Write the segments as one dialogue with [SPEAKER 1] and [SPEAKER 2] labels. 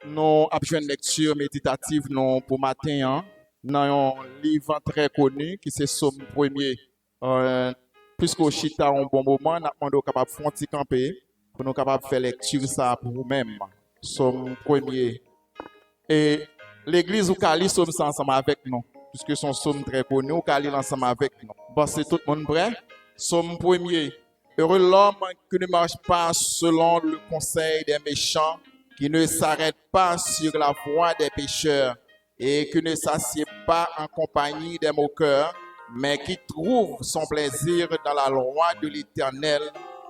[SPEAKER 1] Nous avons une lecture méditative non, pour matin, hein, dans un livre très connu qui c'est Somme premier. Puisqu'au chita un bon moment, nous sommes capables de faire un petit camper pour nous capables de faire lecture ça pour vous-même. Somme premier. Et l'église ou Kali somme ça ensemble avec nous, puisque son somme très connu, ou Kali ensemble avec nous. Bon, c'est tout le monde prêt? Somme premier. Heureux l'homme qui ne marche pas selon le conseil des méchants, qui ne s'arrête pas sur la voie des pécheurs et qui ne s'assied pas en compagnie des moqueurs, mais qui trouve son plaisir dans la loi de l'Éternel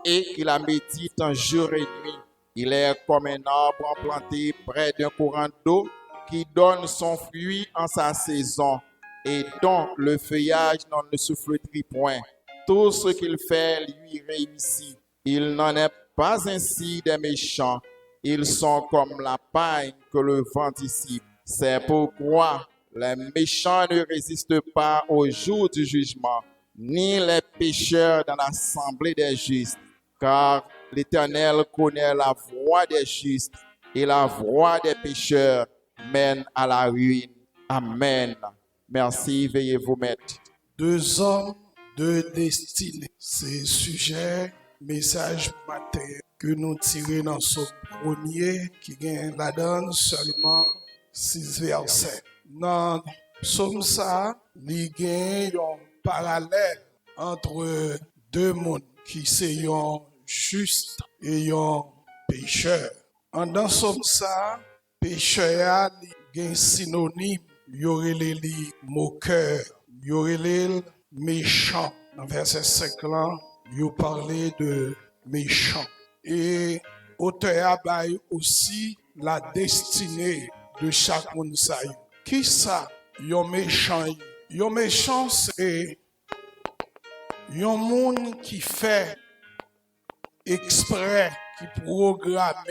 [SPEAKER 1] et qui la médite en jour et nuit. Il est comme un arbre planté près d'un courant d'eau qui donne son fruit en sa saison et dont le feuillage ne se flétrit point. Tout ce qu'il fait lui réussit. Il n'en est pas ainsi des méchants. Ils sont comme la paille que le vent dissipe. C'est pourquoi les méchants ne résistent pas au jour du jugement, ni les pécheurs dans l'assemblée des justes. Car l'Éternel connaît la voie des justes et la voie des pécheurs mène à la ruine. Amen. Merci, veuillez vous mettre.
[SPEAKER 2] Deux hommes, deux destinées. C'est sujet, message matin que nous tirons dans ce premier qui gagne la donne seulement 6 versets. Dans Somme ça, il y a un parallèle entre deux mondes qui sont juste et un pécheur. En dans Somme ça, pécheur il y a un synonyme, il y aurait les moqueurs, il y aurait les méchants. Dans verset 5 là, il parlait de méchants. Et auteur a aussi la destinée de chaque monde. Qui ça? Yon méchant. Yon méchant, c'est yon monde qui fait exprès, qui programme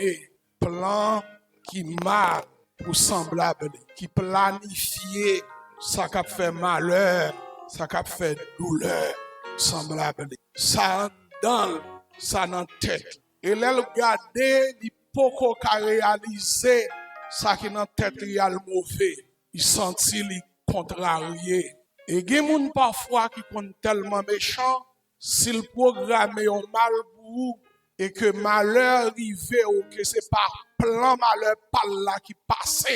[SPEAKER 2] plan qui mal pour semblable, qui planifie ça qui fait malheur, ça qui fait douleur semblable. Ça dans tête. Et là, regarder, il peut pas réaliser ça qui dans tête il a le mauvais. Il sentit il contrarié. Et il y a des gens parfois qui sont tellement méchants, s'ils programment un mal pour vous, et que malheur arrive ou que c'est pas plan malheur par là qui passe,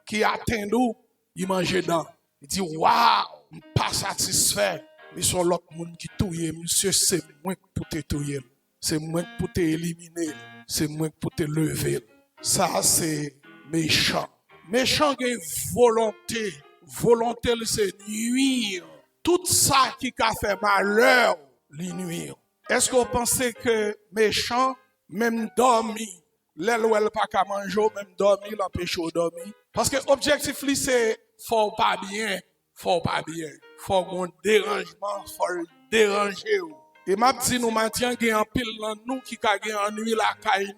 [SPEAKER 2] qui atteint nous, il mange dedans. Il dit, waouh, je ne suis pas satisfait. Mais sur l'autre monde qui touille, monsieur, c'est moi pour te touiller. C'est moi pour te éliminer. C'est moi pour te lever. Ça, c'est méchant. Méchant, il y a volonté. Volonté, c'est nuire. Tout ça qui a fait malheur, lui nuire. Est-ce que vous pensez que méchant, même dormi, l'aile ou elle pas qu'à manger, même dormi, l'empêche de dormir? Parce que l'objectif, c'est faut pas bien, faut pas bien. Faut qu'on dérangement, faut déranger. Et m'a dit nous matin qu'il y a un pile dans nous qui a en nuit la caille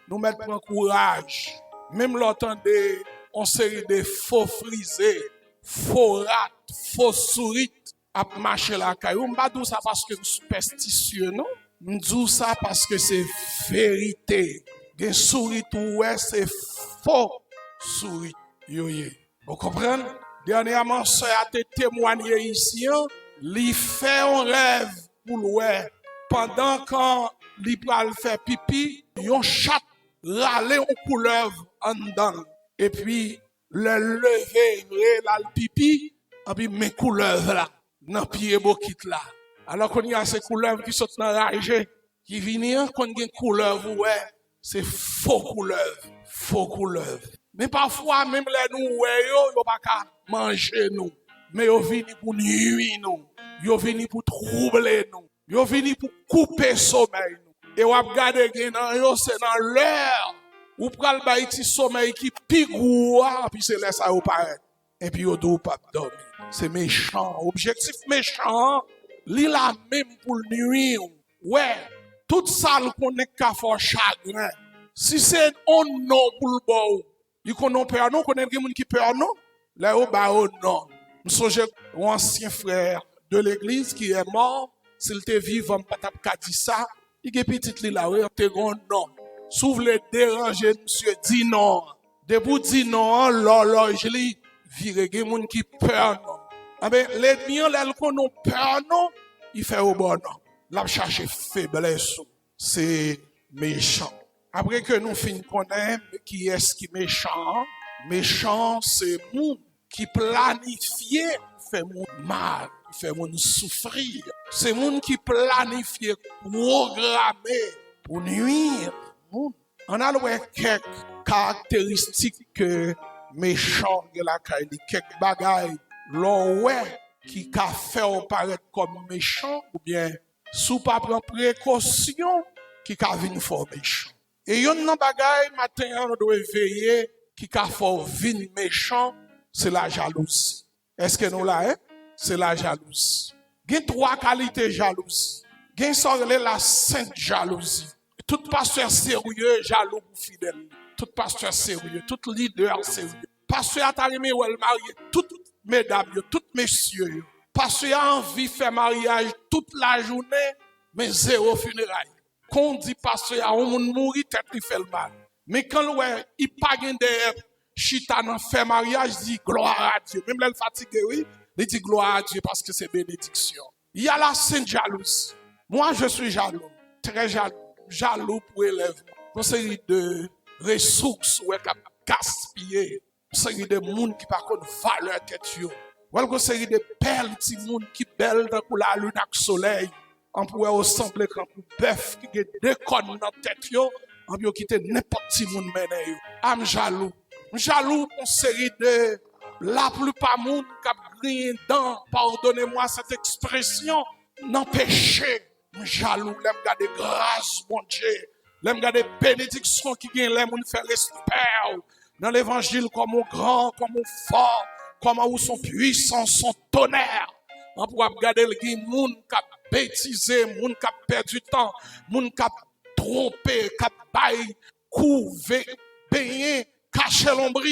[SPEAKER 2] nous mettre en courage. Même l'entendez on série de faux frisés, faux rats, faux souris à marcher la caille. On pas dire ça parce que je suis superstitieux non. On dit ça parce que c'est vérité. Des souris ouais c'est faux souris. Vous comprenez? Dernièrement, ça a été témoigné ici, il fait un rêve pour lui. Pendant quand il fait pipi, il chat râle en couleuvre en dedans. Et puis, le lever, le pipi, et puis mes couleuvres là, dans pied bokit là. Alors qu'on y a ces couleuvres qui sont dans la rage, qui viennent, quand il y a une couleuvre, ouais, c'est faux couleuvre. Mais parfois, même les nous, ils ne pas qu'à manger nous. Mais ils viennent pour nuire nous. Ils viennent pour troubler nous. Ils viennent pour couper le sommeil nous. Et vous regardez, c'est dans l'heure où vous prenez le petit sommeil qui pique puis c'est là ça vous paraît. Et puis vous ne pas dormir. C'est méchant. Objectif méchant, il a même pour nuire. Ouais, tout ça qu'on est qu'à faire chagrin. Si c'est un non pour le bon, il connaît peur non, connaît des gens qui peur non. Là au bas non. Je songe un ancien frère de l'église qui est mort, s'il était vivant pas t'a dit ça, il est petit là ouais, te gon non. S'ouvre le déranger monsieur dit non. De pour dire non, l'horloge li vire gen moun qui peur non. Ah ben l'ennemi là qu'on non peur non, il fait au bon non. L'a chercher faiblesse, c'est méchant. Après que nous fin connaître qui est-ce qui méchant, méchant c'est moun qui planifie fait moun mal, fait moun souffrir. C'est moun qui planifie programmer pour nuire moun. On a quelques caractéristiques que méchant de la caille, quelques bagailles, l'on qui a fait paraître comme méchant, ou bien, sous pas prendre précaution, qui a vu fort méchant. Et yon nan bagaille, matin, on doit veiller, qui a fait vin méchant, c'est la jalousie. Est-ce que nous là, c'est la jalousie. Il y a 3 qualités jalousie. Il y a la sainte jalousie. Tout pasteur sérieux, jaloux ou fidèle. Tout pasteur sérieux, tout leader sérieux. Pasteur a aimé ou elle marié, toutes mesdames, toutes messieurs. Pasteur a envie de faire mariage toute la journée, mais 0 funérailles. Quand on dit pasteur a un monde mourir, tête il fait le mal. Mais quand il pas gain de chita nan fait mariage, il dit gloire à Dieu. Même là il fatigué, oui, il dit gloire à Dieu parce que c'est bénédiction. Il y a la sainte jalousie. Moi je suis jaloux, très jaloux. Jaloux pour élève, une série de ressources où elle a gaspillé, une série de monde qui par contre valeur tête yo, ou une série de belles petits monde qui belle dans la lune avec soleil, on pourrait ressembler comme un bœuf qui a 2 cornes dans tête yo, on peut quitter n'importe qui monde mener yo. Am jaloux une série de la plupart monde qui a grillé dans, pardonnez-moi cette expression, non péché. Jaloux, l'aime garder grâce, mon Dieu. L'aime garder bénédiction qui vient, l'aime nous faire respect. Dans l'évangile, comme au grand, comme au fort, comme où son puissance, son tonnerre. On pourra regarder le monde qui a bêtisé, monde qui a perdu du temps, monde qui a trompé, qui a baillé, couvé, baigné, caché l'ombre.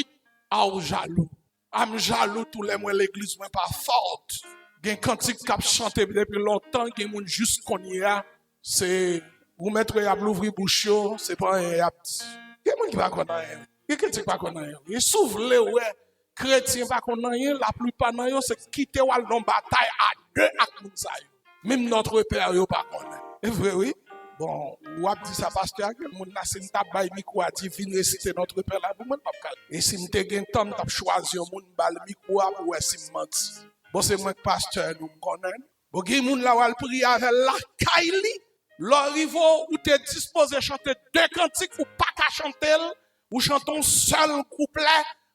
[SPEAKER 2] Ah, jaloux. Am jaloux, tous les mois, l'église n'est pas forte. Gen cantique qui chanté depuis longtemps, gen moun juste qu'on y a, c'est vous mettre à l'ouvrir bouche, c'est pas un petit. Gen moun qui va connaître. Gen cantique pas connaître. Et souvent ouais, chrétien pas connaître, la plupart nan yo c'est quitter ou aller dans bataille à 2 ak moun sa yo. Même notre père yo pas connaître. C'est vrai oui. Bon, ou a dit ça pasteur que moun la c'est t'a bay micro a dit vinn réciter notre père là pour moun pas calme. Et si m'te gen temps t'a choisi moun bal micro pour si menti. Bon, c'est moi que pasteur nous connaît. Bon, il y a des gens là qui prient avec la Kaili. L'orivo où tu es disposé à chanter 2 cantiques ou pas qu'à chanter, ou chantons seul couplet,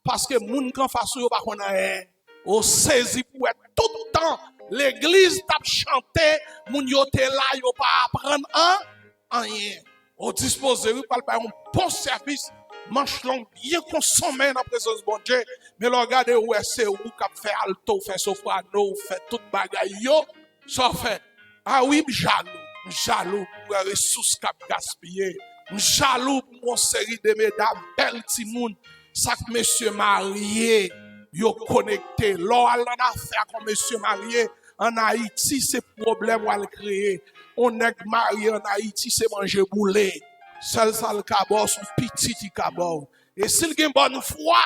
[SPEAKER 2] parce que les gens qui face au pas connaît. Au saisi pour être tout le temps. L'église t'a chanté, moun yo te là, yo pas apprendre rien. Au disposé, vous parlez un bon service. Manche longue bien consommé dans la présence de bon Dieu, mais regardez où c'est où qui fait alto, fait soprano, fait toute bagaille yo, ça fait. Ah oui, jaloux pour les ressources qui gaspillé, jaloux pour une série de mesdames, belles petits moun, ça que monsieur marié, yo connecté, l'on a affaire comme monsieur marié, en Haïti, c'est problème ou à le créer. On est marié en Haïti, c'est manger boulet. Seul ça le cabot, son petit cabot. Et s'il y a une bonne foi,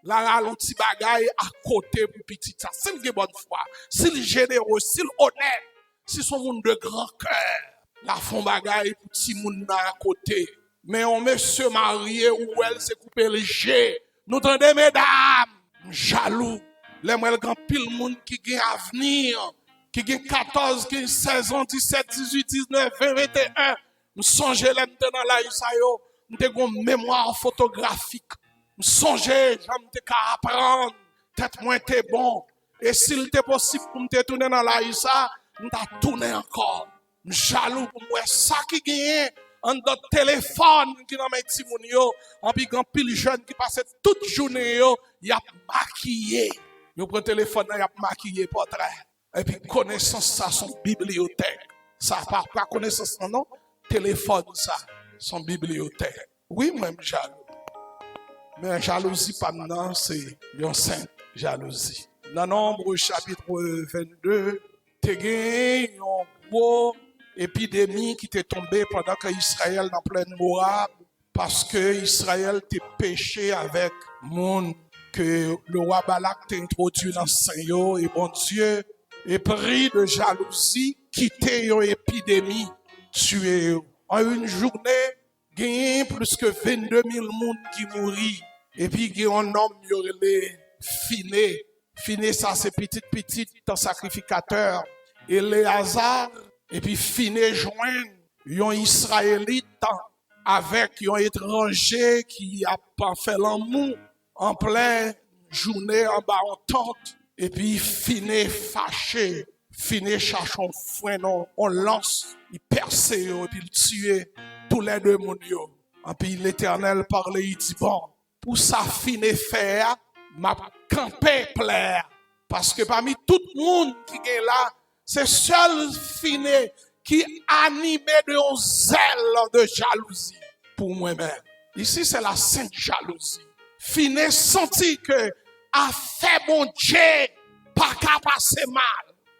[SPEAKER 2] la ralenti bagaille à côté pour petit ça. S'il y a une bonne foi, s'il est généreux, s'il est honnête, si son monde de grand cœur, la font bagaille pour petit monde à côté. Mais on monsieur marié ou elle s'est coupé le jet. Nous entendez mesdames, jaloux. Les moi grand pile monde qui gagne avenir, qui gagne 14, 15, 16 ans, 17, 18, 19, 20, 21. Je songe dans la Isaïo, je une mémoire photographique. Je songe, j'aime apprendre, tête moins t'es bon. Et s'il était possible pour me tourner dans la Isa, je tourner encore. Je jaloux pour moi, ça qui gagne, en d'autres téléphones qui dans mes petits moun yo, en puis grand pile jeune qui passe toute journée yo, y a maquillé. Yo prend téléphone, y a maquillé portrait. Et puis connaissance ça son bibliothèque. Ça pas connaissance non. Téléphone ça, son bibliothèque. Oui, même jaloux. Mais jalousie pas maintenant, c'est une sainte jalousie. Dans Nombre chapitre 22, tu as une grosse épidémie qui t'est tombée pendant que Israël dans pleine Moab parce que Israël t'a péché avec monde que le roi Balak t'a introduit dans Saint-Yo et bon Dieu est pris de jalousie, quitté une épidémie, tué. En une journée, il y a plus que 22 000 personnes qui mourent. Et puis il y a un homme qui est finé. Finé, ça c'est petit, un sacrificateur. Et les hasards, et puis finé joindre un Israélite avec un étranger qui a pas fait l'amour en pleine journée en bas en tente. Et puis finé fâché, finé cherche un frein, on lance, il perce, et puis il tue tous les deux mon Dieu. Et puis l'Éternel parlait, il dit bon, pour ça finé faire, m'a campé plaire. Parce que parmi tout le monde qui est là, c'est seul finé qui animé de un zèle de jalousie pour moi-même. Ici, c'est la sainte jalousie. Finé senti que a fait mon Dieu pas qu'à passer mal.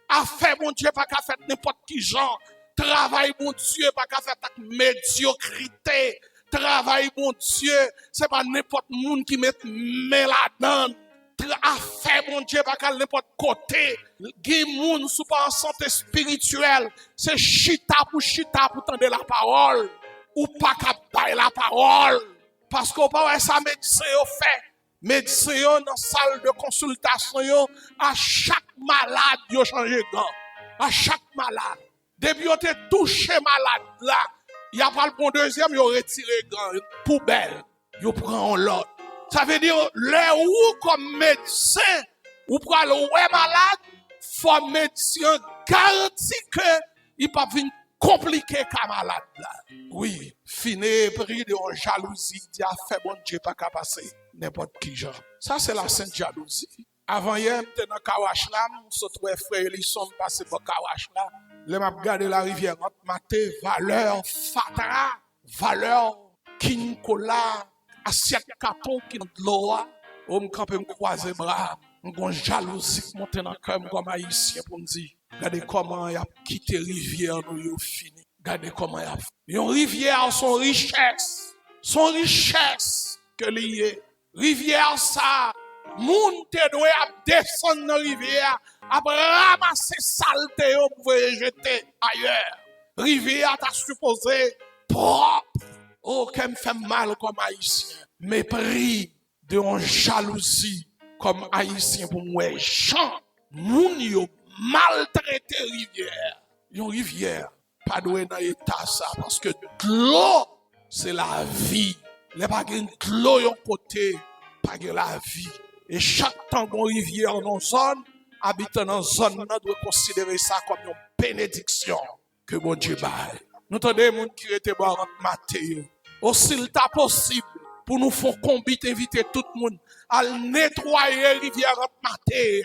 [SPEAKER 2] A fait mon Dieu pas qu'à faire n'importe qui genre. Travail mon Dieu pas qu'à faire médiocrité. Travail mon Dieu, c'est pas n'importe monde qui met là-dedans. A fait mon Dieu pas qu'à n'importe côté. Qui moun sous pas en santé spirituelle, c'est chita pour tendre la parole ou pas qu'à bailler la parole parce qu'on pas ça médecin au fait. Médecin dans salle de consultation yo, à chaque malade yo changer gant. À chaque malade. Depuis on te touché malade là, il y a pas le bon deuxième, yo retiré gant poubelle. Yo prend l'autre. Ça veut dire le ou comme médecin ou pour aller ouais malade, faut médecin garanti que il pas venir compliqué comme malade là. Oui, fini pris de jalousie, dit a fait bon Dieu pas qu'à passer n'importe qui genre. Ça c'est la sainte jalousie. Avant hier, j'étais dans Kawash là, mon trois frères ils sont passés par Kawash là. Les m'a regardé la rivière, maté valeur fatara, valeur kinkola, assiette capon qui dans l'eau. On me campe me croiser bras. Une jalousie qui monte dans le cœur comme haïtien pour me dire, regardez comment il a quitté rivière nous il fini. Regardez comment il a fait. Une rivière son richesse que lié. Rivière ça, moun te doit descendre dans rivière, à ramasser saleté pour jeter ailleurs. Rivière t'a supposé propre. Oh, qu'elle me fait mal comme haïtien. Mépris de une jalousie comme haïtien pour moi. Jean, moun yo maltraité rivière. Yon rivière, pas doué dans l'état ça, parce que l'eau, c'est la vie. Les pas de l'eau yon côté, pas de la vie. Et chaque temps qu'on rivière dans zone, habitant dans zone, on doit considérer ça comme une bénédiction que bon Dieu baille. Nous tenons des gens qui étaient boire entre Matthieu. Aussi le temps possible pour nous faire combit inviter tout le monde à nettoyer la rivière entre Matthieu.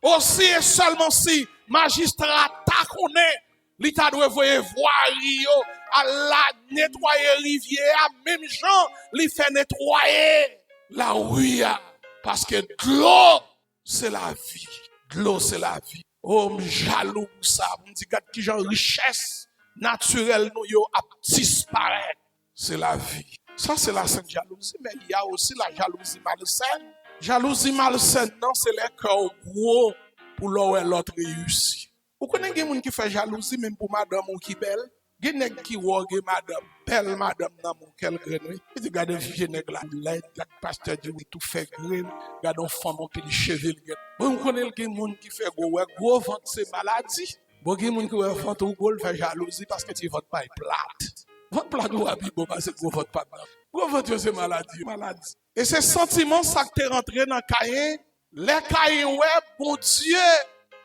[SPEAKER 2] Aussi et seulement si magistrat t'a connaît, l'État doit voir Rio à la nettoyer rivière, même gens li fait nettoyer la rue parce que l'eau c'est la vie. L'eau c'est la vie. Oh, jaloux ça, on dit qui genre richesse naturelle nous yo a disparaître. C'est la vie. Ça c'est la sainte jalousie, mais il y a aussi la jalousie malsaine. Jalousie malsaine, non, c'est les cœurs gros pour l'autre réussi. Vous connaissez des gens qui font jalousie même pour madame ou qui belle? Des gens qui voient madame, belle madame dans mon quel grain. Ils regardent vieux nègre là, l'aide, le pasteur dit tout fait grain, regardent femme en petit cheveux. Vous connaissez des gens qui font gros ventre c'est maladie. Vous connaissez des gens qui font ventre ou gros fait jalousie parce que tu votes pas plate. Votre plate ou habille bon parce que vous vote pas. Gros ventre c'est maladie. Et ce sentiment ça que t'es rentré dans cahier, les cahiers ouais bon Dieu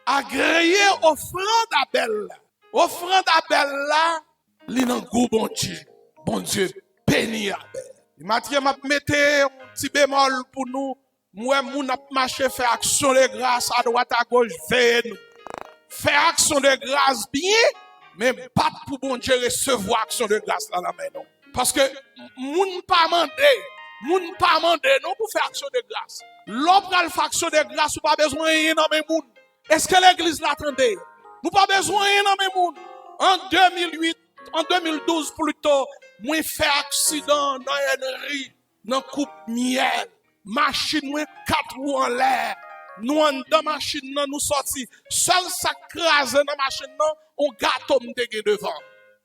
[SPEAKER 2] agréé offrande Abel. Offrande Abel là, li nan goût bon Dieu. Bon Dieu béni Abel. Mathieu m'a metté un petit bémol pour nous. Moi moun a marché faire action de grâce à droite à gauche vers nous. Faire action de grâce bien, mais pas pour bon Dieu recevoir action de grâce là la main non. Parce que moun pas mandé non pour faire action de grâce. L'homme pral faire action de grâce ou pas besoin rien dans mes moun. Est-ce que l'église l'attendait? Nous pas besoin rien dans mes moun. En 2008, en 2012 plutôt, moi fait accident dans Henry, dans coupe miel, machine moi 4 roues en l'air. Nous en dans machine nan nous sorti, seul ça crase dans machine nan, on gâteau me dégué devant.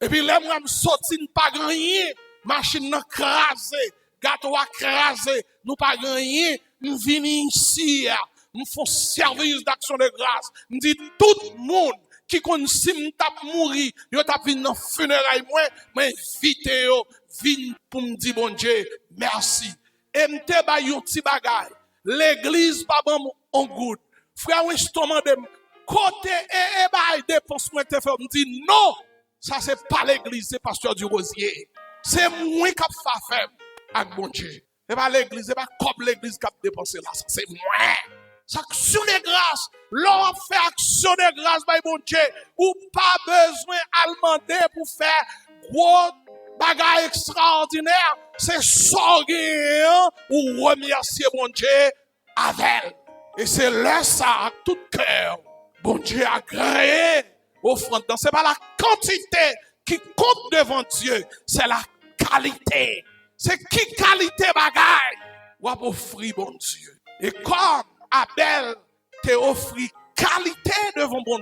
[SPEAKER 2] Et puis là moi me sorti pas rien, machine nan crasé, gâteau a crasé, nous pas rien, nous vini ici, nous font service d'action de grâce. Nous dit tout le monde qui connaît si m'tap mouri, yo tap vinn dans funérailles moi, invite yo, vinn pour me dire bon Dieu, merci. Et m'te ba yon ti bagay. L'église pas bon on good. Frère Winston mande côté et bay dépense moi te fait me dit non, ça c'est pas l'église, c'est pasteur du Rosier. C'est moi qui a fait avec bon Dieu. C'est pas l'église, c'est pas comme l'église qui a dépensé là, ça c'est moi. C'est action de grâce. L'on fait action de grâce, by bon Dieu. Ou pas besoin à demander pour faire gros bagaille extraordinaire. C'est sorguer ou remercier bon Dieu avec. Et c'est là ça, tout cœur. Bon Dieu a créé offrande. C'est pas la quantité qui compte devant Dieu, c'est la qualité. C'est qui qualité bagaille ou a offrir bon Dieu. Et comme Abel te offrit qualité devant bon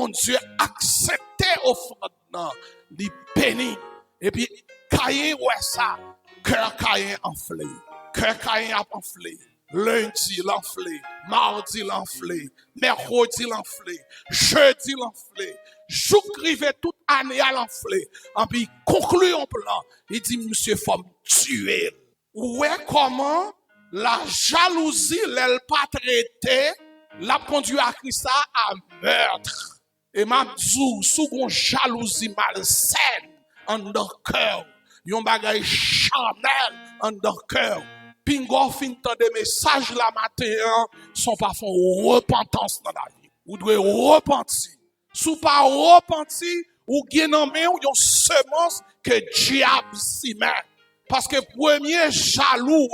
[SPEAKER 2] Dieu acceptait offrande nan, li béni. Et puis Caïn ouais ça, cœur Caïn enflé. Cœur Caïn a enflé. Lundi l'enflé, mardi l'enflé, mercredi l'enflé, jeudi l'enflé, jour rivé toute année à l'enflé. Et puis conclut un plan, il dit monsieur faut me tuer. Ouais comment la jalousie l'elle pas traité, l'a conduit à Christ à meurtre. Et m'a dit sous gon jalousie malsaine en leur cœur, yon bagay charnel en leur cœur. Pingo fin tant des messages la matin sont pas font repentance dans la vie. Ou doit repentir. Sous pas repentir ou gen en main ou yon semence que diable s'y met. Parce que premier jaloux,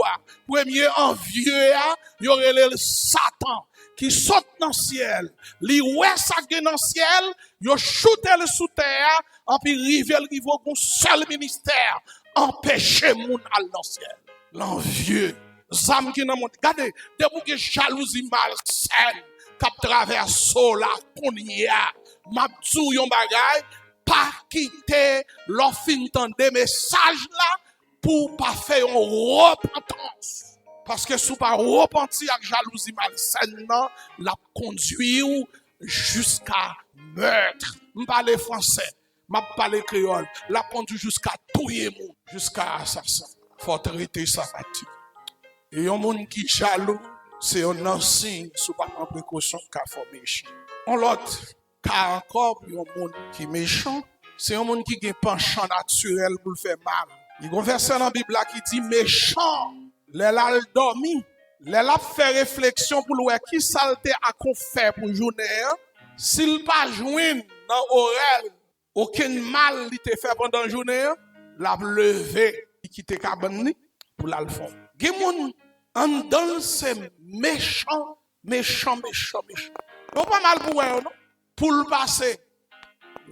[SPEAKER 2] premier envieux, y aurait le Satan qui saute dans le ciel. Li ouais ça gen dans le ciel, yo chute le sous terre, en puis rive au seul ministère, empêcher moun al dans le ciel. L'envieux, zam qui nan monde. Regardez, debout que jalousie malsaine, k'ap traverse la konya, mabdou yon bagay, pas quitter l'offin tande message là, pour pas faire une repentance. Parce que sous pas repentir avec jalousie malsaine, la conduit jusqu'à meurtre. Je parle français, je parle créole, la conduit jusqu'à tuer monde, jusqu'à assassin. Faut traiter ça là-dessus. Et un monde qui jaloux, c'est un ancien sous pas prendre précaution qu'a fait méchant. On l'autre, car encore un monde qui est méchant, c'est un monde qui a un penchant naturel pour le faire mal. Il y a un verset dans la Bible qui dit méchant, les l'a dormi, les l'a fait réflexion pour voir qui saleté a qu'on fait pour journée. S'il pas joindre dans l'oreille, aucun mal il te fait pendant la journée, l'a levé. Qui te cabane pour l'alfon. Gen en dans c'est méchant. Non pas mal pour eux, non? Pour le passer,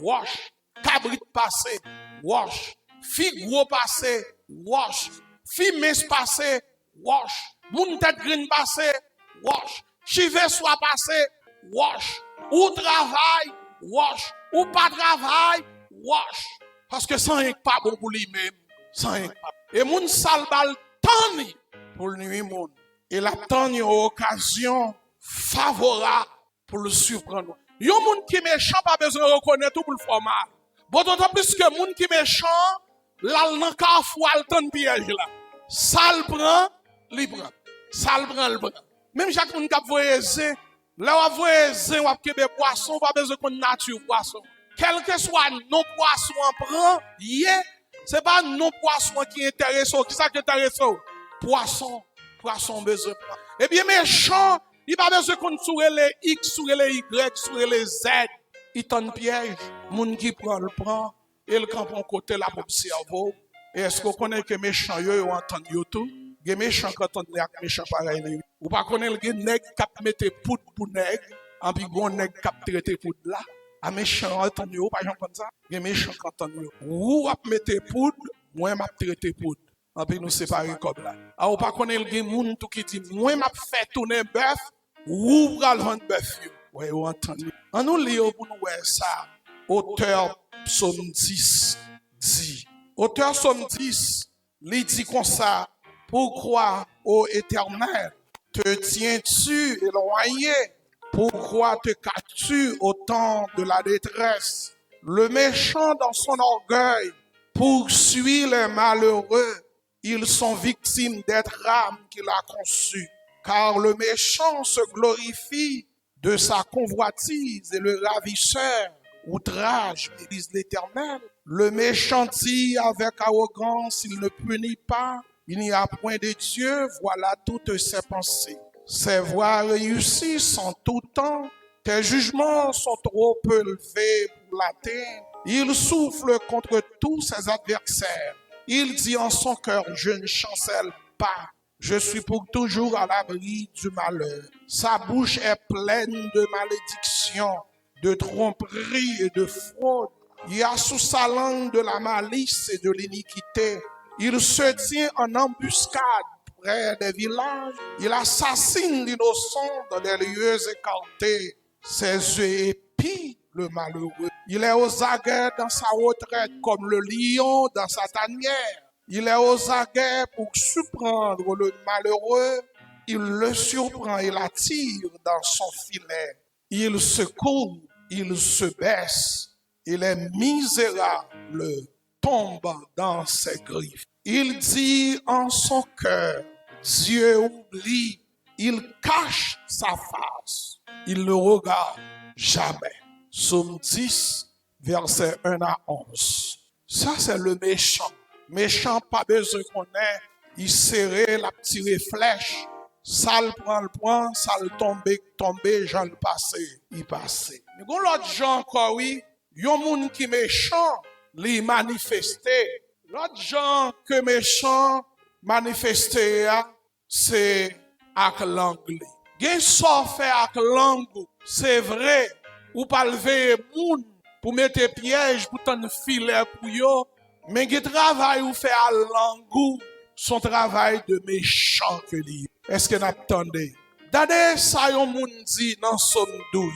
[SPEAKER 2] wash. Cabrit passer, wash. Figro passer, wash. Fimes passer, wash. Moun tête green passer, wash. Chive soit passer, wash. Ou travail, wash. Ou pas travail, wash. Parce que ça n'est pas bon pour lui-même. Et moun salbal tani pour le nuit moun. Et la tani une occasion favorable pour le surprendre. Yon moun qui méchant pas besoin de reconnaître tout pour le faire mal. Bon d'autant plus que moun qui méchant, l'al nan kafou al tan piège là. Sal prend, li prend. Sal prend, li prend. Même chaque moun k'ap voyager, là ou voyager ou ap kebe poisson, pas besoin qu'on nature poisson. Quel que soit non poisson en prend, c'est pas non poisson qui intéresse, qui ça qui intéresse? Poisson besoin. Eh bien méchant, il pas besoin qu'on sur les X, sur les Y, sur les Z. Il t'en piège. Moun qui prend le prend, et le camp côté là pour cerveau. Et est-ce qu'on connaît que méchant yo entend yo tout? Les méchants quand on est méchant pareil. Ou pas connaître les nèg qui mettent poudre pour nèg, en puis gon nèg qui traiter poudre là. A méchant entend yo, pas j'en comme ça. Les méchants entend yo. Ou a mettre poudre moi m'a traité pour en puis nous séparer comme là. Alors pas connaît le gen moun tout qui dit moi m'a fait tourner bœuf ou pral vendre bœuf yo. Ouais, vous entendez. On nous lit pour nous voir ça. Auteur psaume 10 dit. Auteur psaume 10 il dit comme ça. Pourquoi, ô Éternel, te tiens-tu éloigné? Pourquoi te caches-tu au temps de la détresse? Le méchant dans son orgueil poursuit les malheureux. Ils sont victimes des drames qu'il a conçus. Car le méchant se glorifie de sa convoitise et le ravisseur outrage, méprise l'Éternel. Le méchant dit avec arrogance, il ne punit pas. Il n'y a point de Dieu, voilà toutes ses pensées. Ses voies réussissent en tout temps. Tes jugements sont trop élevés pour l'atteindre. Il souffle contre tous ses adversaires. Il dit en son cœur, je ne chancelle pas. Je suis pour toujours à l'abri du malheur. Sa bouche est pleine de malédictions, de tromperies et de fraude. Il y a sous sa langue de la malice et de l'iniquité. Il se tient en embuscade près des villages. Il assassine l'innocent dans des lieux écartés. Ses yeux épient le malheureux. Il est aux aguets dans sa retraite comme le lion dans sa tanière. Il est aux aguets pour surprendre le malheureux. Il le surprend et l'attire dans son filet. Il se courbe, il se baisse. Et les misérables tombent dans ses griffes. Il dit en son cœur, Dieu oublie. Il cache sa face. Il ne regarde jamais. Psaume 10, versets 1 à 11. Ça, c'est le méchant. Méchant, pas besoin qu'on ait. Il serrait la petite flèche. Ça le prend le point, ça le tomber, j'en le passé. Il passait. Mais quand l'autre gens encore, oui, yon moun qui méchant, li manifesté. L'autre gens que méchant manifesté, c'est avec l'anglais. Gen so fait avec langue, c'est vrai. Ou pas lever moun pour mettre piège pour t'en filet pour yo. Mais gen travail ou fait à langue, son travail de méchant que li. Est-ce que n'attendez? Dade ça yon moun dit dans Somme 12.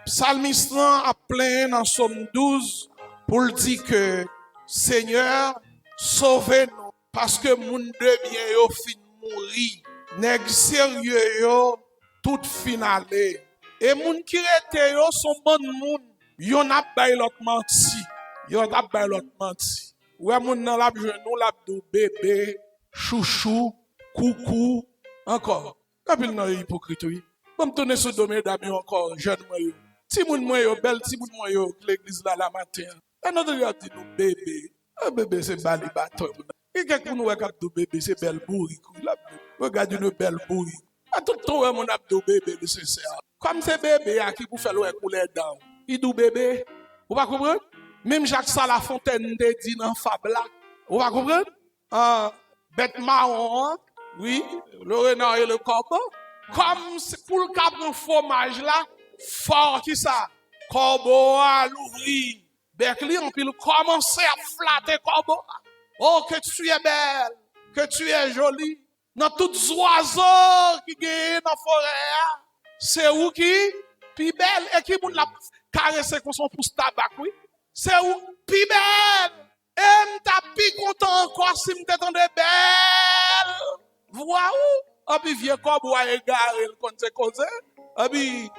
[SPEAKER 2] Psalmiste a plein dans Somme 12 pour le dire que Seigneur, sauvez-nous parce que moun devient yo fin mourir. Nèg sérieux yo tout finalé. Et moun qui rete yo son bon moun. Yo n'a bay l'autre menti. Yo n'a bay l'autre menti. Ouais moun nan la genou la do bébé, chouchou, coucou, encore. Kapil nan hypocrite oui. Bon tourner sur domaine d'amis encore jeune moi yo. Ti moun moi yo belle, ti moun moi yo l'église là la matin. Et notre gars dit nous bébé. Un bébé c'est bali bâton. Et quelqu'un nous regarde do bébé c'est belle bourri. Regarde une belle bourri. A tout temps mon abdo bébé nécessaire. Comme c'est bébé à qui pour faire le couler dedans. Il dit bébé. Vous pas comprendre? Même Jacques Salafontaine te dit dans Fabla. Vous va comprendre? Bête marron, oui, le renard et le corbeau. Comme pour le cap de fromage là, fort qui ça? Corbeau à l'ouvrir. Berkeley, on peut commencer à flatter corbeau. Oh, que tu es belle, que tu es jolie. Dans tous les oiseaux qui gagnent dans la forêt, c'est où qui? Puis belle, et qui moun la caresser comme son pouce tabac, oui? C'est où? Pi belle! Et m'ta pi content encore si m't'entende belle! Vois où? Et puis vieux corbeau a égaré le compte cause. Et puis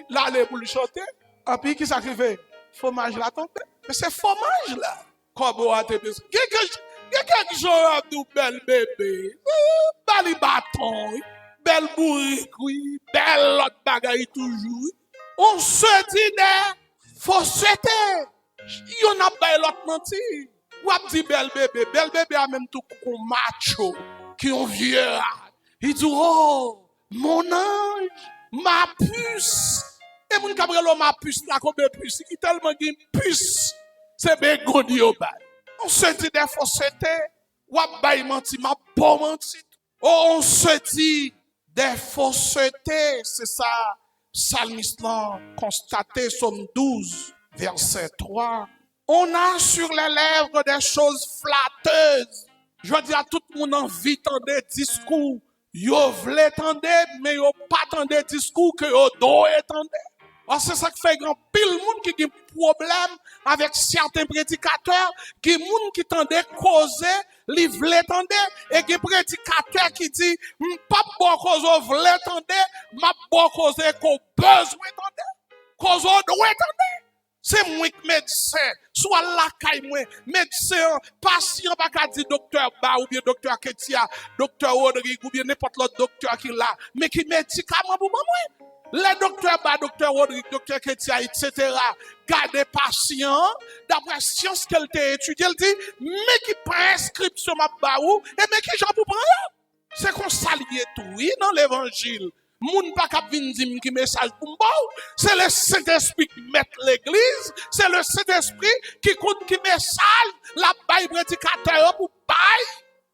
[SPEAKER 2] l'aller pour le chanter. Et puis qui s'acrive? Fromage là tombe. Mais c'est fromage là. Corbeau a te besoin. Quelques jours à tout belle bébé. Bali bâton. Belle bourrique, oui. Belle l'autre bagaille toujours. On se dit des faussetés. Yon a pas l'autre menti. Ou a dit belle bébé a même tout con macho qui ont vieux. Il dit oh mon ange, ma puce. Et mon cabrelo ma puce là comme puce qui tellement une puce. C'est bégoni au bal. On se dit des faussetés. Ou a pas menti, ma bon menti. Oh on se dit des faussetés, c'est ça. Psalmiste là constaté Somme 12 verset 3. On a sur les lèvres des choses flatteuses. Je dis à tout le monde envie d'entendre discours. Yo vle tande, mais yo pas tande discours que yo doit entendre. C'est ça qui fait grand pile monde qui a un problème avec certains prédicateurs, qui monde qui tendait causer, li vle tande, et qui prédicateur qui dit, pas bon cause vle tande, m'a bon cause qu'on besoin tande. Cause doit tande. C'est moi qui médecin, soit la caille moi, médecin, patient, pas qu'à dire docteur Ba ou bien docteur Ketia, docteur Rodrigue ou bien n'importe l'autre docteur qui là, mais qui médicament pour moi. Les docteurs Ba, docteur Rodrigue, docteur Ketia, etc. Gardez patient, d'après science qu'elle t'a étudié, elle dit, mais qui prescription m'a baou, et mais qui j'en pour prendre. C'est qu'on s'allie tout, oui, dans l'évangile. Moun pa kap vin dim ki message pour m'bou. C'est le Saint-Esprit qui met l'église. C'est le Saint-Esprit qui compte qui message la baille prédicateur pour baille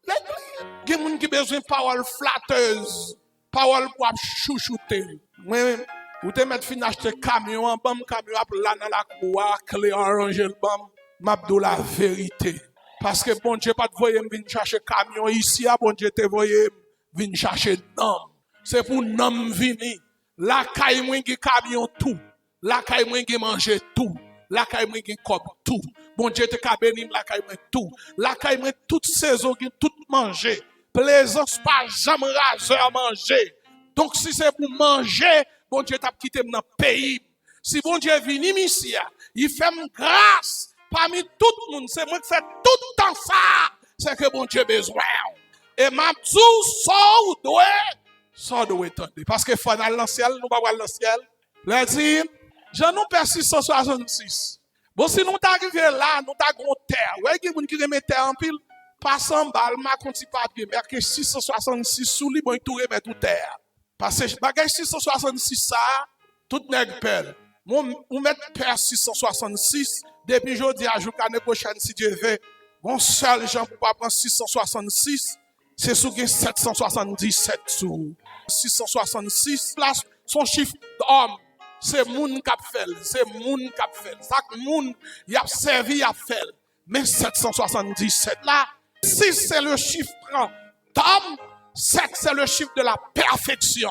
[SPEAKER 2] l'église. Gen moun qui besoin de parole flatteuse. Parole pour chouchouter. Moi, ou te mettre fin acheter camion, bam camion ap là dans la cour, clé arranger le bam. M'abdou la vérité. Parce que bon Dieu pas te voyer vinn chercher camion ici, bon Dieu te voyer vinn chercher nom. C'est pour nom vini. La caille mwen gen camion tout. La caille mwen gen manger tout. La caille mwen gen kop tout. Bon Dieu te ka béni la caille mwen tout. La caille mwen toute saison gen tout manger. Plaisance pas jamais raseur manger. Donc si c'est pour manger, bon Dieu t'a quitté dans pays. Si bon Dieu vini ici, il fait grâce parmi tout le monde. C'est moi qui fais tout le temps ça. C'est que bon Dieu besoin. Et m'a dou so doit ça doit être parce que faut dans le ciel, nous pas voir le ciel. Là dit, Jean nous perd 666. Bon si nous t'arriver là, nous t'a gon terre. Ouais, qui moun qui remet terre en pile, pas 100 balles, ma konti papier, mais que 666 sous li bon tout remet tout terre. Parce que bagage 666 ça, tout nèg pelle. Ou mettre père 666 depuis jodi à jour l'année prochaine si Dieu veut. Bon seul Jean pour pas prendre 666. C'est sous 777 sous 666. Là, son chiffre d'homme, c'est moun k'ap fait. C'est moun k'ap fait. Chaque moun, y a servi, y a fait. Mais 777 là, 6 c'est le chiffre d'homme, 7 c'est le chiffre de la perfection.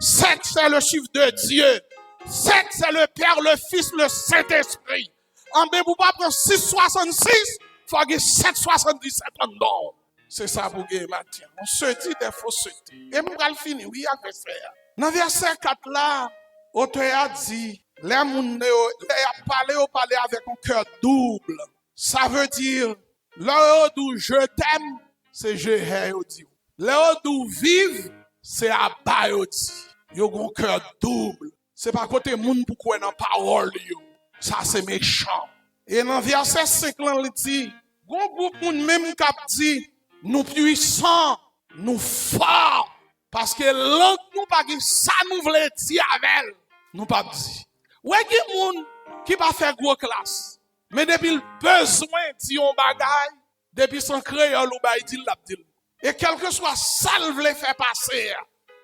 [SPEAKER 2] 7 c'est le chiffre de Dieu. 7 c'est le Père, le Fils, le Saint-Esprit. En ben, pour pas prendre 666, faut que 777 en dedans. C'est ça pour gagner matin. On se dit des faussetés. Et nous allons finir, oui, avec ça. Dans verset 4 là, l'auteur a dit, les gens parlé avec un cœur double. Ça veut dire, là où je t'aime, c'est je hais. Là où vive, c'est abat. Ils ont un cœur double. C'est pas côté moun pour quoi dans parole. Ça c'est méchant. Et dans verset 5 là, il dit, gon groupe moun même qui dit, nous puissants, nous forts, parce que l'autre nous pas ça nous voulait dire avec nous pas dit. Ouais qui moun qui pas faire gros classe, mais depuis le besoin dit on bagaille, depuis son créole ou ba dit l'a dit. Et quel que soit ça le voulait faire passer,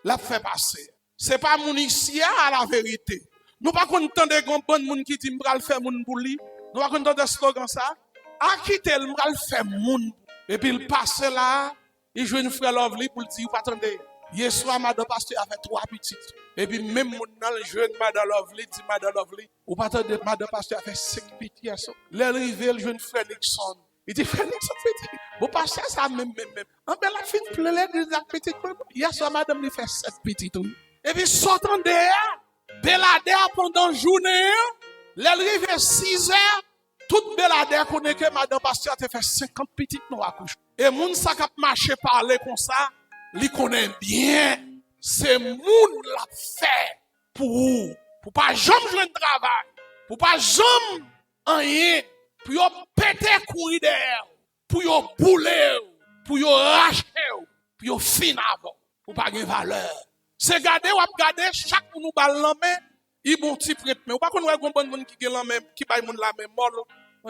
[SPEAKER 2] l'a fait passer. C'est pas moun ici à la vérité. Nous pas content de grand bon moun qui dit m'pral faire moun pour lui. Nous pas content de slogan ça. A quitter m'pral faire moun. Et puis il passe là, il joue une frère Lovely pour dire, vous attendez, hier soir, madame pasteur a fait 3 petites. Et puis même mon dans le jeune madame Lovely, dit madame Lovely, vous attendez, madame pasteur a fait 5 petites. L'arrivée, le jeune frère Nixon. Il dit, frère Nixon petit. Vous pasteur ça même. En belle la fin, plein de petites. Hier soir, madame lui fait 7 petites. Et puis sortant derrière, belader pendant la journée, l'arrivée 6 heures, toute belader connaît que madame pasteur a fait 50 petites non à couche. Et moun sa k'ap marché parler comme ça, li connaît bien. C'est moun la fait pour pas jamais jouer de travail, pour pas jamais rien, pour yo péter courir derrière, pour yo bouler, pour yo racher, pour yo fin avant, pour pas gagner valeur. C'est garder ou garder chaque moun nou bal la main, il bon petit prête mais ou pas qu'on ouais gon bon moun qui gen la main, qui bay moun la main mol.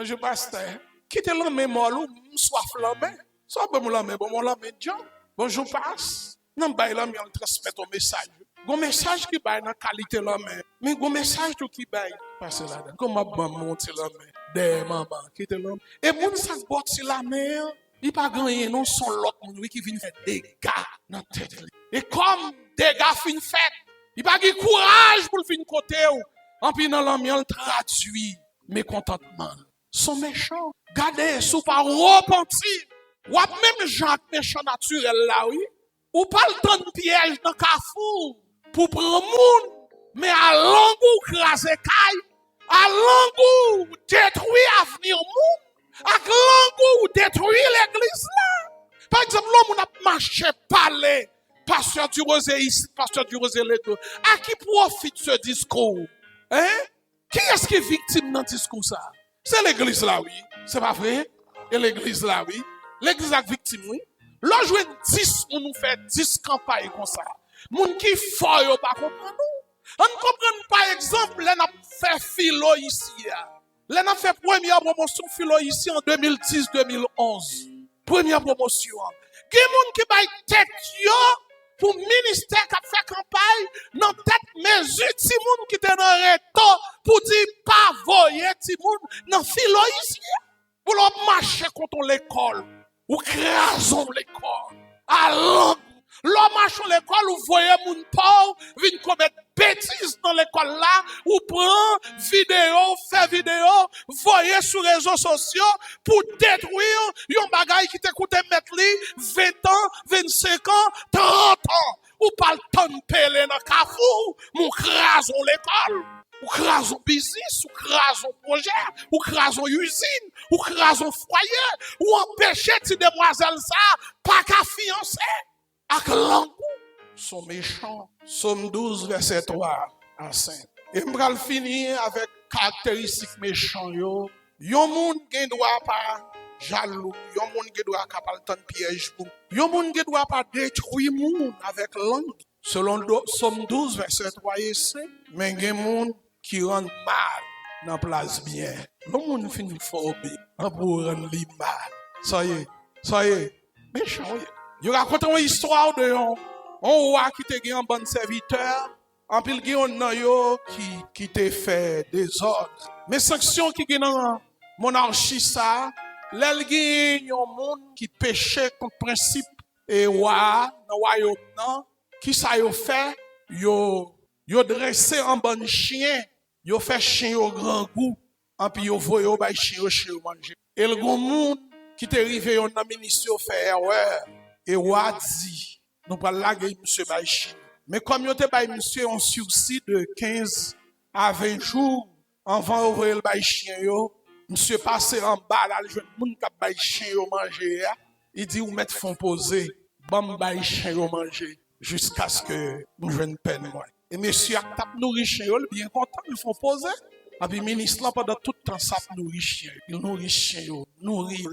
[SPEAKER 2] Je pasteur, quitte la main mol ou soif la main. Soit bon la main, bon la main John. Bonjour passe. Non bay la main on transmet ton message. Gon message qui bay dans qualité la main. Mais gon message tout qui bay. Passe là. Comment bon monter la main. des mamans qui étaient là. Et moun ça botte sur la mer, il pas gagné non son l'autre moun qui vient faire des dégâts dans tête. Et comme dégâts fin fait, il pas de courage pour le fin côté ou. En puis dans l'ambiance traduit mécontentement. Sont méchants. Gardez sous par repentir. Ou même Jacques méchant naturel là oui. Ou pas le temps de piège dans Carrefour pour prendre monde, mais à l'angou craser caille, à l'angou détruire avenir monde, à l'angou détruire l'église là. Par exemple, l'homme a marché parler, pasteur du Rosé ici, pasteur du Rosé les deux. À qui profite ce discours? Hein? Qui est-ce qui est victime dans ce discours ça? C'est l'église là oui. C'est pas vrai? Et l'église là oui. L'église est victime oui. Là, je 10, on nous fait 10 campagnes comme ça. Moun qui fort yo pas comprendre nous. On comprend par exemple, là n'a fait philo ici. Là n'a fait première promotion philo ici en 2010-2011. Première promotion. Qui moun qui bay tête yo pour ministère qui a fait campagne dans tête mesure ti moun qui te dans reto pour dire pas voyer ti moun dans philo ici. Pour le marcher contre l'école. Ou crasons l'école. Alors, l'homme marche à l'école, ou voyez mon pauvre, vient commettre bêtises dans l'école là, ou prend vidéo, fait vidéo, voyez sur les réseaux sociaux, pour détruire yon bagay qui t'écoute mettre li, 20 ans, 25 ans, 30 ans. Ou pas le temps de peler dans Carrefour, ou crasons l'école. Ou crasons business, ou crasons projet, ou crasons usine, ou crasons foyer, ou empêcher ces demoiselles ça, pas qu'à fiancer. Avec l'angou, sont méchants. Somme 12, verset 3 à 5. Et m'bral finir avec caractéristiques méchants yo. Yon moun gen doit pas jaloux, yon moun gen doit pas le temps de piège pour. Yon moun gen doit pas détruire moun avec langue. Selon Somme 12, verset 3 et 5, mais gen moun qui rend mal dans place bien. Le monde finit fort bien pour rendre li mal. Ça y est, méchant. Il raconte une histoire de un roi qui te gen un bon serviteur, en pile gen nan yo qui te fait des ordres. Mais sanction qui gen dans monarchie ça, l'el gen yon monde qui péchait contre principe et roi dans royaume nan, qui ça yo fait? Yo dressé un bon chien. Yo fait chien au grand goût, en puis yo voye au bay chien au manger. Et le grand monde qui te rive yon nan ministre fait erreur. Et wa dit, nous pas laguer monsieur bay chien. Mais comme yo te bay monsieur en sursis de 15 à 20 jours, avant ouvrir le bay chien yo, monsieur passé en bas là, le jeune monde qui bay chien au manger, il dit ou mettre fond poser, bon bay chien au manger jusqu'à ce que nous jeune peine moi. Et monsieur a tap nourri chien, bien content, ils font poser. Et puis ministre là pendant tout le temps ça nourrit chien, il nourrit chien, nourrit,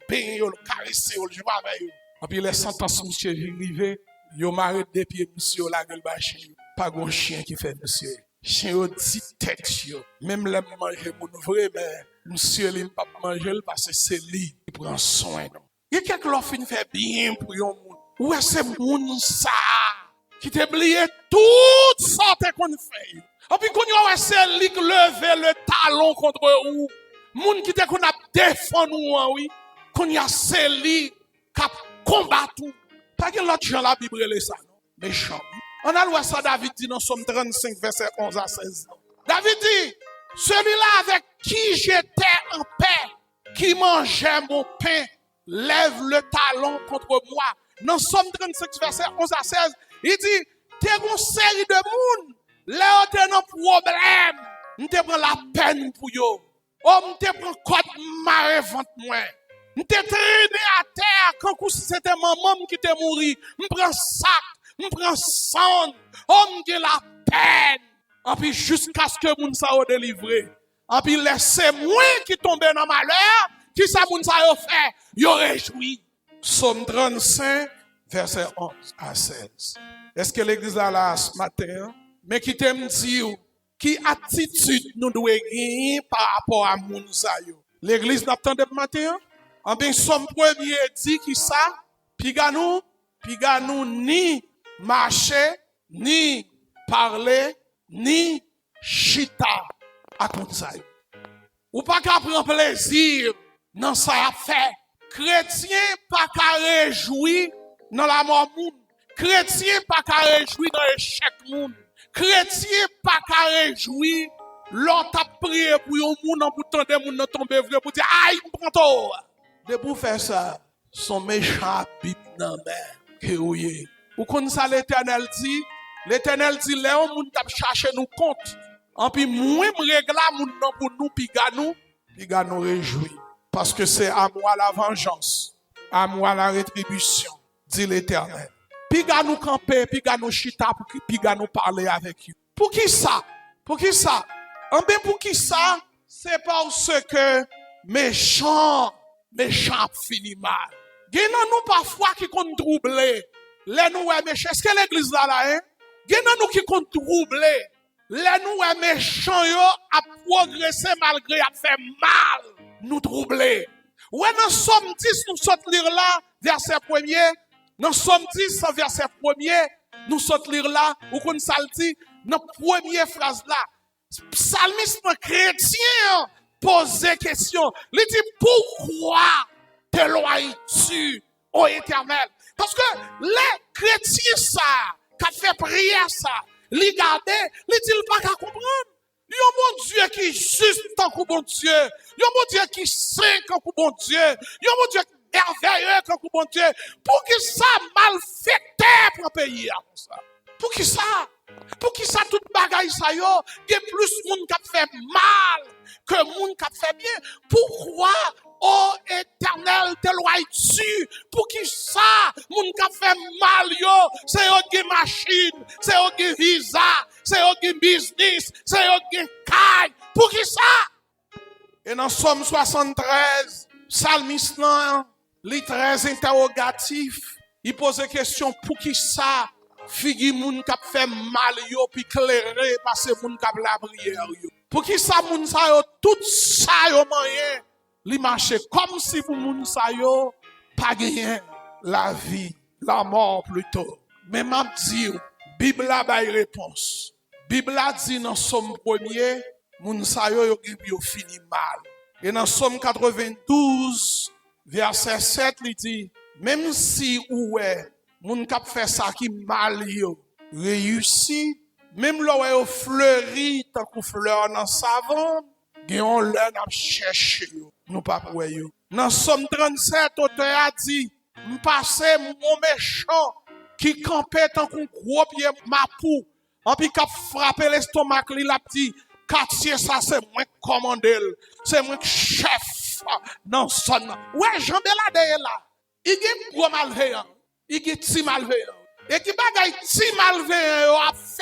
[SPEAKER 2] bain, caresse, il joue avec eux. Et puis les sentences monsieur arrivé, yo m'arrête des pieds monsieur la gueule ba chien. Pas grand chien qui fait monsieur. Chien dit tête yo. Même les manger pour nous vrai mais monsieur il pas manger parce que c'est lui qui prend soin. Il y a quelques l'offre fait bien pour yon monde. Où est ce monde ça? Qui t'oublié toutes sortes qu'on fait. Et puis, quand on a c'est lui qui lever le talon contre vous, moun qui te qu'on a défendu nous, oui, qu'on y a c'est lui qui a combattu. Pas que l'autre gens la Bible les ça, non? Méchant. On a lu ça David dit dans Somme 35, verset 11 à 16. David dit, celui-là avec qui j'étais en paix, qui mangeait mon pain, lève le talon contre moi. Dans Somme 35, verset 11 à 16, il dit, t'es une série de monde, là t'es un problème, t'es prend la peine pour yo. Oh, t'es prend code marée vente moi. T'es traîné à terre quand c'était maman qui t'est mouru. M'prend sac, m'prend sang. Oh, m'gè la peine. Et puis jusqu'à ce que moun sa yo délivré. Et puis laissez moi qui tombe dans malheur, qui ça moun sa yo fait, yo réjoui. Somme 35, verset 11 à 16. Est-ce que l'église a là ce matin? Mais qui t'aime dire, qui attitude nous devons gagner par rapport à moun sa yo? L'église n'a pas de matin? En bien, Somme premier dit qui ça? Piga nous ni marcher, ni parler, ni chita à contre ça. Ou pas qu'à prendre plaisir dans ça a fait. Chrétien pas qu'à réjouir dans la mort moun. Chrétien pas qu'à réjouir dans l'échec moun. Chrétien pas qu'à réjouir l'on t'a prié pour un moun en bouton de moun nan tomber vrai pour dire aïe m'prend de pour faire ça son méchant bib nan men que oui. Ou kon ça l'Éternel dit Léon moun t'a chercher nous compte. En puis moi me régla moun nan pour nous pi ga nous réjouir parce que c'est à moi la vengeance, à moi la rétribution, dit l'Éternel. Puis ga nous camper, puis ga nous chita, puis ga nous parler avec lui. Pour qui ça? Pour qui ça? En bien pour qui ça? C'est parce que méchant finit mal. Genan nous parfois qui compte troubler. Les nous est méchant. Est-ce que l'église là hein? Genan nous qui compte troubler. Les nous est méchant yo a progressé malgré a fait mal. Nous troubler. Ouais dans Somme 10 nous saute lire là verset 1er. Dans Somme 10 verset 1er, nous saute lire là ou qu'on ça dit dans première phrase là. Psalmiste chrétien pose question. Il dit pourquoi t'éloignes-tu, ô Éternel? Parce que les chrétiens ça, qui fait prière ça, les garder, les dit pas qu'à comprendre. Yon mon Dieu qui est juste tant que bon Dieu. Yon mon Dieu qui saint tant que bon Dieu. Yon mon Dieu merveilleux tant que bon Dieu. Pour qui ça mal fait pour pays comme ça? Pour qui ça? Pour qui ça toute bagaille ça yo, il y a plus moun qui fait mal que moun qui fait bien. Pourquoi ô Éternel t'éloignes-tu? Pour qui ça moun qui fait mal yo, c'est yo qui machine, c'est yo qui visa, c'est yo qui business, c'est yo qui caille. Pour qui ça? Et dans Somme 73, psalmiste là, il est très interrogatif. Il pose la question pour qui ça? Figi moun k'ap fait mal yo pi clairé parce moun k'ap la prière yo. Pour qui ça moun sa yo tout ça yo moyen li marche comme si pour moun sa yo pas gagné la vie, la mort plutôt. Mais m'a dit Bible a bay réponse. Bible a dit dans Somme 1er moun sa yo yo fini mal. Et dans Somme 92 verset 7 il dit même si ou est moun k'ap fait ça qui mal yo réussi même là yo fleuri tant que fleur dans savon gen l'heure n'a chercher yo nous pas pour yo dans Somme 37 auteur a dit m'passer mon méchant qui campait tant qu'on gros pied mapou en puis k'ap frapper l'estomac li la dit quartier ça c'est moi commandel c'est moi chef dans son ouais Jean Belade là il gen gros malveillant. Il y a ti malveillant. Et qui bagay ti malveillant a fait,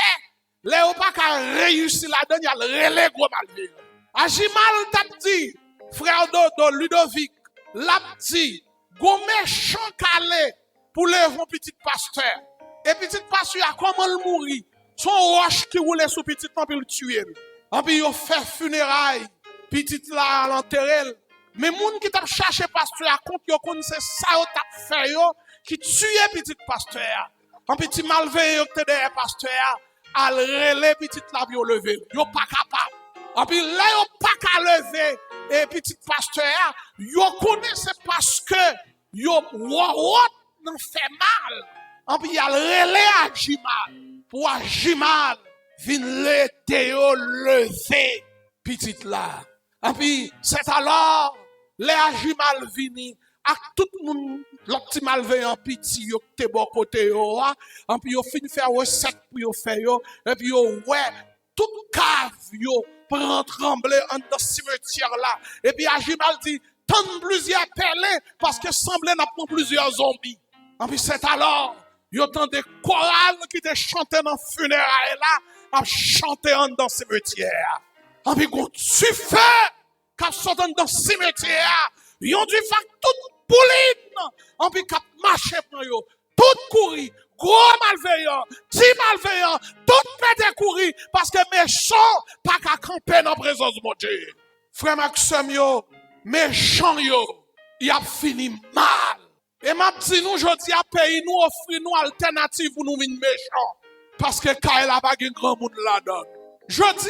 [SPEAKER 2] les ou pas qu'à réussir la donne, il y a le relais gros malveillant. Ajimal t'a dit, frère Dodo, Ludovic, l'a dit, go méchant calé pour lever un petit pasteur. Et petit pasteur a comment le mourir? Son roche qui roule sous petit temps pour le tuer. En puis il fait funérailles, petit là à l'enterrer. Mais moun qui t'a cherché pasteur à compte yo connaît ça yo t'a fait yo qui tuait petit pasteur. Un petit malveillant qui derrière pasteur à relais petit la yo lever. Yo pas capable. En puis là yo pas qu'à lever et petit pasteur yo connaît c'est parce que yo non fait mal. En puis il y a le relais à Jimal. Pour Jimal vin l'été yo lever petit là. Et puis c'est alors les Ajimal vini ak tout moun l'autre petit malveillant petit yo te bon côté yo et puis yo fin faire recette pour yo faire yo et puis yo ouais toute cave yo prend trembler en dans cimetière là et puis Ajimal dit tant plusieurs pelés parce que semblait n'a pas plusieurs zombies. Et puis c'est alors yo tant des chorales qui te chanter dans funérailles là a chanter en dans cimetière. Et puis quand tu fais quand sont dans cimetière, ils ont dû faire toute pouline, en puis cap marcher pour yo, tout courir, gros malveillant, petit malveillant, tout pété courir parce que méchant pas qu'à camper dans présence de mon Dieu. Frère Maxime yo, méchant yo, il a fini mal. Et m'a dit nous jodi a pays nous offrir nous alternative pour nous venir méchant parce que quand la pas grand monde là-dedans. Jodi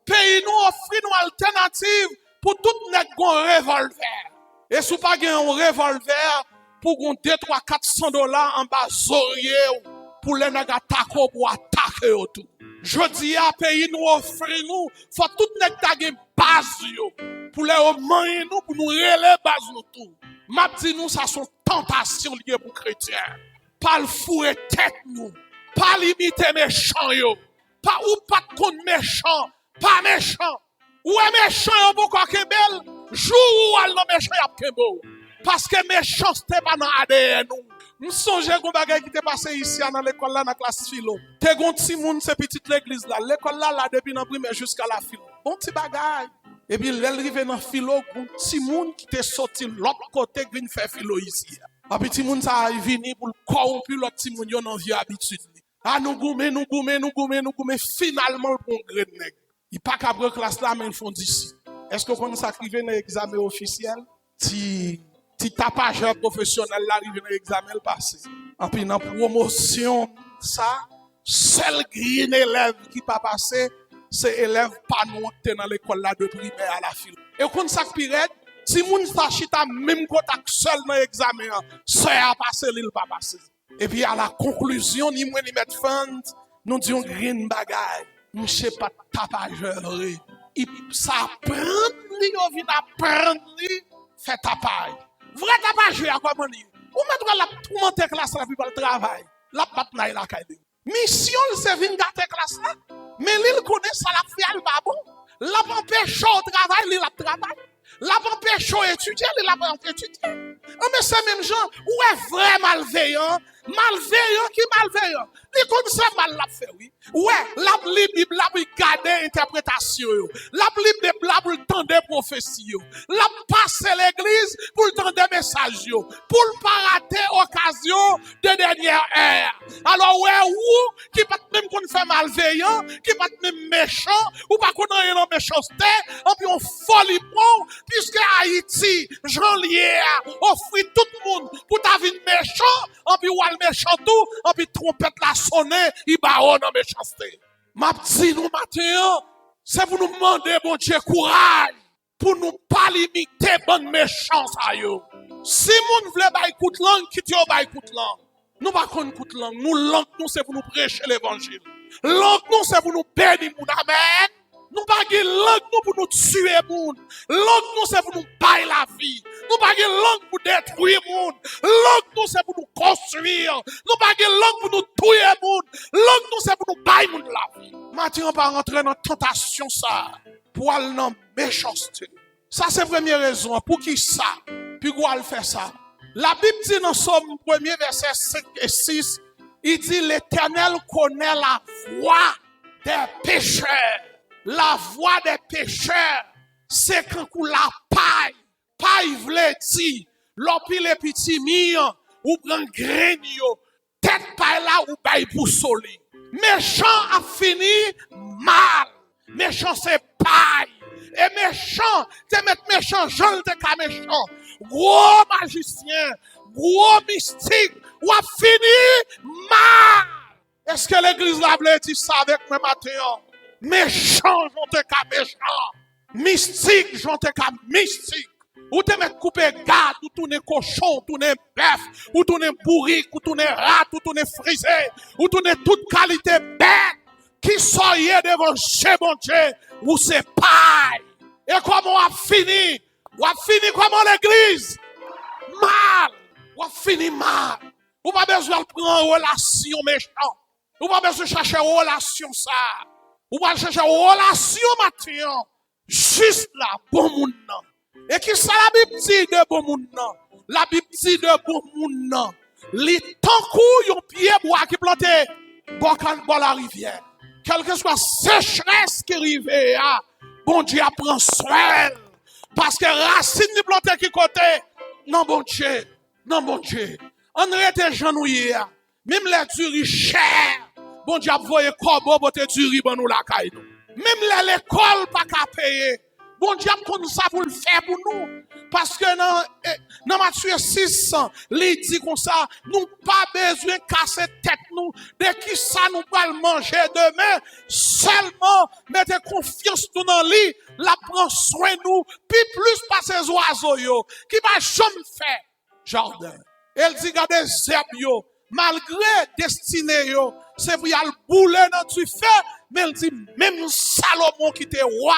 [SPEAKER 2] pays nous offrir nous alternative pour tout nèg gon revolver. Et si pas gen un revolver pour gon 2 3 400 $ en bas zorier pour les nèg attaquer pour attaquer tout. Jodi a pays nous offre nous, faut tout nèg ta gen base yo pour les manger nous pour nous relever base nous tout. M'a dit nous ça sont tentations liées pour chrétiens. Pas le fourrer tête nous, pas limiter méchant yo, pas ou pas contre méchant, pas méchant. Ou est méchant yo beaucoup kembel, jour ou al non méchant y a kembo. Parce que méchanceté pas dans ADN nous. Nous songeons qu'on bagay qui t'est passé ici dans l'école là dans classe philo. T'es gon ti moun c'est petite l'église là, l'école là depuis dans primaire jusqu'à la philo. Bon petit bagay. Et puis l'arrivé dans philo, gon ti moun qui t'est sorti l'autre côté vinn faire philo ici. A petit moun ça vini pour corrompre l'autre ti moun yo dans vieux habitude. Ah nous goumer finalement pour gré nèg. Il pas qu'après classe là mais ils font d'ici. Est-ce que qu'on s'arrive dans l'examen officiel? Si tapageur professionnel l'arrive dans l'examen passé. En puis dans promotion ça, seul green élève qui pas passé, c'est élève pas nous dans l'école là de primaire à la file. Et qu'on s'arrive si moun sa chita même contact seul dans l'examen, ça a passé l'il pas passé. Et puis à la conclusion ni moi ni mettre fin, nous disons green bagay. Monsieur pas tapageur. Il ça prend li on vient apprendre li fait tapage. Vrai tapageur à comment li? Ou mettre la tout monter classe là puis pour le travail. La batnaï la caille. Mission c'est venir gâter classe là. Mais il connaît ça la fait pas bon. La empêche au travail, il la travail. La empêche au étudier, il la pas étudier. Mais c'est même gens où est vrai malveillant qui malveillant. Il comme ça mal la fait oui. Ouais, la Bible la garder interprétation yo. La Bible la pour le temps des prophéties yo. La passer l'église pour le temps des messages yo. Pour pas rater occasion de dernière heure. Alors ouais ou qui pas même qu'on fait malveillant, qui pas même méchant ou pas qu'on a une méchanceté, en puis on folie bon puisque Haïti Jean lié offre tout le monde pour ta vie méchant, en puis ou al méchant tout, en puis trompette la sonner, il va en méchanceté. M'a dit nous matin, c'est pour nous demander bon Dieu courage pour nous pas limiter bonne méchance à yo. Si moun vle ba écoute langue, qui te ba écoute langue. Nous pas qu'on écoute langue, nous langue nous c'est pour nous prêcher l'évangile. Langue nous c'est pour nous bénir moun amen. Nous pas gen langue nous pour nous tuer moun. Langue nous c'est pour nous bailler la vie. Nous pas gen langue pour détruire moun. Langue nous c'est pour nous construire. Nous pas gen langue pour nous tuer moun. Langue nous c'est pour nous bailler moun la vie. Maintenant on pas rentrer dans tentation ça pour aller dans méchanceté. Ça c'est première raison pour qui ça. Puis quoi le faire ça. La Bible dit dans Somme 1er verset 5 et 6, il dit l'Éternel connaît la voix des pécheurs. La voix des pécheurs, c'est quand la paille. Paille vle di, l'opi les petits miens, ou prend grain yo, tête paille là ou baille pour soli. Méchant a fini mal. Méchant c'est paille. Et méchant, te mettre méchant, j'en te ka méchant. Gros magicien, gros mystique, ou a fini mal. Est-ce que l'église la vle dit ça avec moi matin? Méchant, j'en te ka méchant. Mystique, j'en te ka mystique. Ou te mettre couper garde, ou tourner cochon, ou tourner bœuf, ou tourner bourrique, ou tourner rat, ou tourner frisé, ou tourner toute qualité bête. Qui soyez devant chez mon Dieu, ou c'est paille. Et comment on a fini? On a fini comment l'église? Mal. On a fini mal. Ou pas besoin de prendre une relation méchante. Ou pas besoin de chercher une relation ça. Ou pas chercher une relation matin. Juste là, bon monde. Et qui ça la Bible dit de bon monde? La Bible dit de bon monde. Les tankou yon pied bois qui planté bon la rivière. Quelle que soit sécheresse qui arrive, bon Dieu prend soin. Parce que racine ni planté qui côté. Non bon Dieu. Non bon Dieu. On rete janouye. Même les duri cher. Bon Dieu a voyé comme bote duri ban nous la caille. Même l'école pas qu'à payer. Bon Dieu comme ça pour le faire pour nous. Parce que dans Matthieu 6, il dit comme ça, nous pas besoin de casser tête nous, de qui ça nous va le manger demain, seulement mettez confiance nous dans lui, la prend soin nous, puis plus par ces oiseaux yo, qui va jamais faire jardin. Elle dit, regardez, zèbre yo, malgré destiné yo, c'est pour y aller bouler dans tu fais, mais elle dit, même Salomon qui était roi,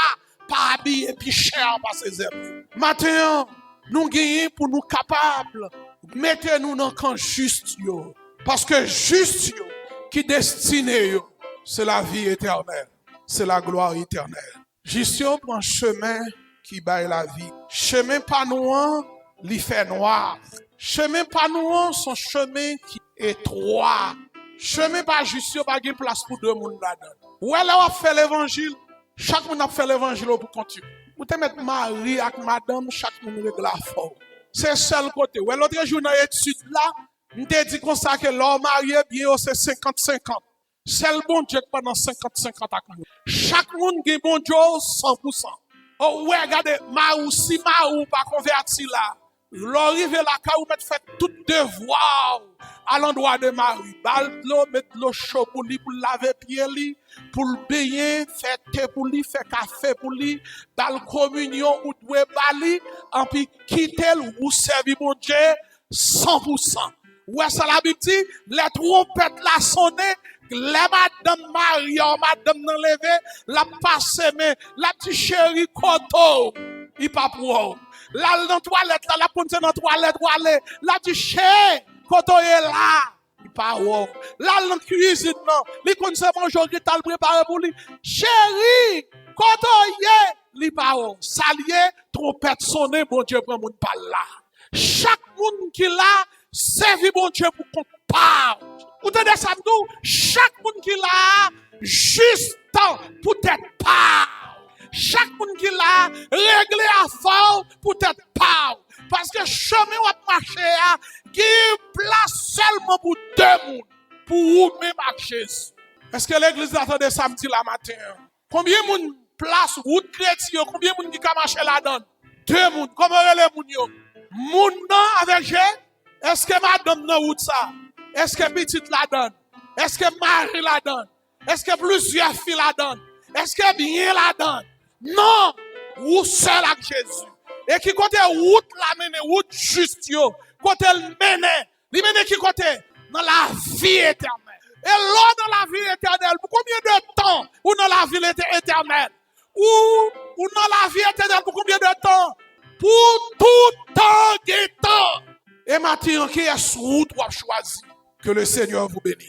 [SPEAKER 2] pas habillé puis cher par ses zèbres. Maintenant, nous gagnons pour nous capables, mettez-nous dans le camp juste yo, parce que juste yo, qui destiné yo, c'est la vie éternelle, c'est la gloire éternelle. Juste yo prend chemin qui baille la vie. Chemin pas noir, li fait noir. Chemin pas noir, son chemin qui est étroit. Chemin pas juste, pas de place pour deux monde là-dedans. Ouais, là, on fait l'évangile. Chaque monde a fait l'évangile pour continuer. Vous te mettez Marie avec madame, chaque monde règle la forme. C'est seul côté. Ouais, l'autre jour dans l'étude là, on te dit comme ça que l'homme marié bien, c'est 50-50. C'est le bon Dieu pendant 50-50 avec nous. Chaque monde qui bon Dieu 100%. Oh, ouais, regardez, si Marou pas converti là. L'arrive là, quand vous fait tout devoir à l'endroit de Marie. Bal l'eau, mettre l'eau chaud pour lui, pour laver pied lui, pour le baigner, faire thé pour lui, faire café pour lui, dans la communion ou doué bali, en puis quitter ou servir mon Dieu 100%. Ouais, ça la Bible dit, les trompettes la sonné, les madame Maria, madame nan levé, la passe, mais la petite chérie Koto, il pas pour. Là, dans toilette, là, la ponce dans toilette, la petite chérie Koto est là, il pas pour. Là, dans cuisine, non, les conseils aujourd'hui, t'as le préparé pour lui. Chérie Koto est, il pas pour. Salier, trompette sonné, bon Dieu, prend mon pas là. Chaque monde qui l'a, servi bon Dieu pour qu'on parle. Vous tenez ça nous? Chaque monde qui l'a, juste pour être parle. Chaque monde qui l'a, réglé à fort pour être parle. Parce que chemin où marcher, qui est place seulement pour deux mondes. Pour vous même avec Jésus. Est-ce que l'église attendait samedi la matin? Combien de monde place route chrétien? Combien de monde qui a marché là-dedans? Deux mondes. Comment est les mondes? Moun nan avec Jésus? Est-ce que madame nan route ça? Est-ce que petite la donne? Est-ce que Marie la donne? Est-ce que plusieurs filles la donne? Est-ce que bien la donne? Non! Ou seul avec Jésus. Et qui côté route la mène, route juste yo. Côté le mène. Il mène qui côté? Dans la vie éternelle. Et là dans la vie éternelle, pour combien de temps? Ou dans la vie éternelle? Ou dans la vie éternelle, pour combien de temps? Pour tout temps et temps. Et maintenant, qui est sous route ou choisi? Que le Seigneur vous bénisse.